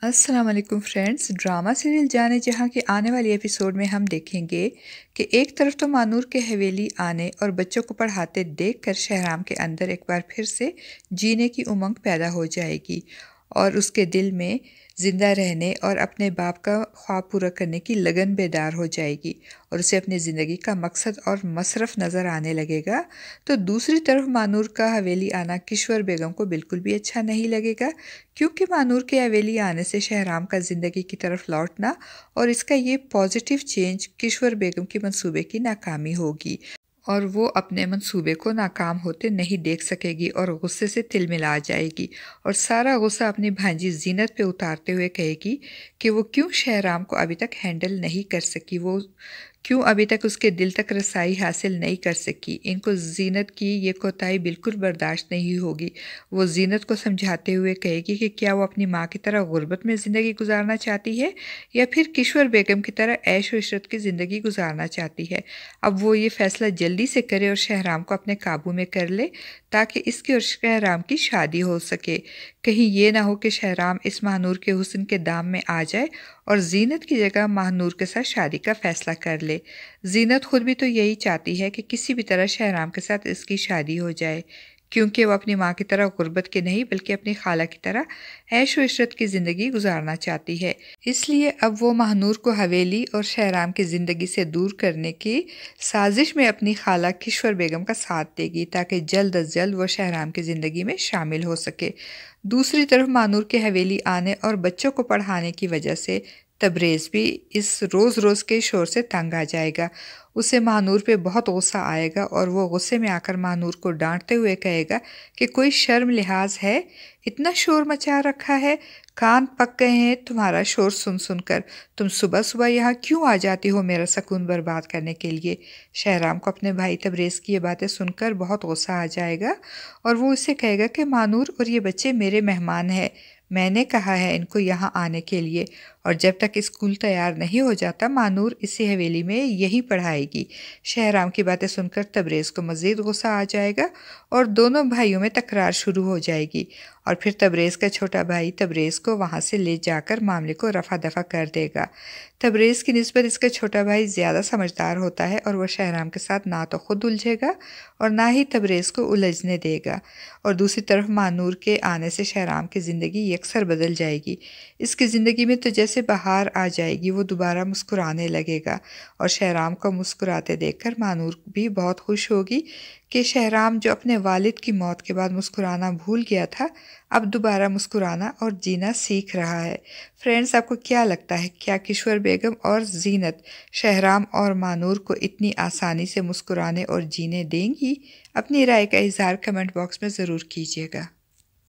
السلام علیکم friends, drama serial جانے جہاں کے آنے والی ایپیسوڈ میں ہم دیکھیں گے کہ ایک طرف تو مانور کے حویلی آنے اور بچوں کو پڑھاتے دیکھ کر شہرام کے اندر ایک بار پھر سے جینے کی امنگ پیدا ہو جائے گی اور اس کے دل میں زندہ رہنے اور اپنے باپ کا خواب پورا کرنے کی لگن بیدار ہو جائے گی اور اسے اپنی زندگی کا مقصد اور مصرف نظر آنے لگے گا۔ تو دوسری طرف مانور کا حویلی آنا کشور بیگم کو بالکل بھی اچھا نہیں لگے گا، کیونکہ مانور کے حویلی آنے سے شہرام کا زندگی کی طرف لوٹنا اور اس کا یہ پازیٹیو چینج کشور بیگم کے منصوبے کی ناکامی ہوگی اور وہ اپنے منصوبے کو ناکام ہوتے نہیں دیکھ سکے گی اور غصے سے تل ملا جائے گی اور سارا غصہ اپنی بھانجی زینت پہ اتارتے ہوئے کہے گی کہ وہ کیوں شہرام کو ابھی تک ہینڈل نہیں کر سکی، وہ کیوں ابھی تک اس کے دل تک رسائی حاصل نہیں کر سکی۔ ان کو زینت کی یہ کوتاہی بالکل برداشت نہیں ہوگی۔ وہ زینت کو سمجھاتے ہوئے کہے گی کہ کیا وہ اپنی ماں کی طرح غربت میں زندگی گزارنا چاہتی ہے یا پھر کشور بیگم کی طرح عیش و عشرت کی زندگی گزارنا چاہتی ہے۔ اب وہ یہ فیصلہ جلدی سے کرے اور شہرام کو اپنے قابو میں کر لے تاکہ اس کی اور شہرام کی شادی ہو سکے۔ کہیں یہ نہ ہو کہ شہرام اس ماہنور کے حسن کے دام میں آ جائے اور زینت کی جگہ ماہنور کے ساتھ شادی کا فیصلہ کر لے۔ زینت خود بھی تو یہی چاہتی ہے کہ کسی بھی طرح شہرام کے ساتھ اس کی شادی ہو جائے، کیونکہ وہ اپنی ماں کی طرح غربت کے نہیں بلکہ اپنی خالہ کی طرح عیش و عشرت کی زندگی گزارنا چاہتی ہے۔ اس لیے اب وہ ماہنور کو حویلی اور شہرام کی زندگی سے دور کرنے کی سازش میں اپنی خالہ کشور بیگم کا ساتھ دے گی تاکہ جلد از جلد وہ شہرام کی زندگی میں شامل ہو سکے۔ دوسری طرف ماہنور کے حویلی آنے اور بچوں کو پڑھانے کی وجہ سے تبریز بھی اس روز روز کے شور سے تنگ آ جائے گا۔ اسے ماہنور پہ بہت غصہ آئے گا اور وہ غصے میں آ کر ماہنور کو ڈانٹتے ہوئے کہے گا کہ کوئی شرم لحاظ ہے، اتنا شور مچا رکھا ہے، کان پک گئے ہیں تمہارا شور سن سن کر، تم صبح صبح یہاں کیوں آ جاتی ہو میرا سکون برباد کرنے کے لیے۔ شہرام کو اپنے بھائی تبریز کی یہ باتیں سن کر بہت غصہ آ جائے گا اور وہ اسے کہے گا کہ ماہنور اور یہ بچے میرے مہمان ہیں، میں نے کہا ہے ان کو یہاں آنے کے لیے، اور جب تک اسکول تیار نہیں ہو جاتا ماہنور اسی حویلی میں یہی پڑھائے گی۔ شہرام کی باتیں سن کر تبریز کو مزید غصہ آ جائے گا اور دونوں بھائیوں میں تکرار شروع ہو جائے گی اور پھر تبریز کا چھوٹا بھائی تبریز کو وہاں سے لے جا کر معاملے کو رفع دفع کر دے گا۔ تبریز کی نسبت اس کا چھوٹا بھائی زیادہ سمجھدار ہوتا ہے اور وہ شہرام کے ساتھ نہ تو خود الجھے گا اور نہ ہی تبریز کو الجھنے دے گا، اور دوسری طرف ماہنور کے آنے سے شہرام کی زندگی یکسر بدل جائے گی۔ اس کی زندگی میں تو جیسے بہار آ جائے گی، وہ دوبارہ مسکرانے لگے گا اور شہرام کو مسکراتے دیکھ کر ماہنور بھی بہت خوش ہوگی کہ شہرام جو اپنے والد کی موت کے بعد مسکرانا بھول گیا تھا اب دوبارہ مسکرانا اور جینا سیکھ رہا ہے۔ فرینڈز، آپ کو کیا لگتا ہے، کیا کشور بیگم اور زینت شہرام اور ماہنور کو اتنی آسانی سے مسکرانے اور جینے دیں گی؟ اپنی رائے کا اظہار کمنٹ باکس میں ضرور کیجیے گا۔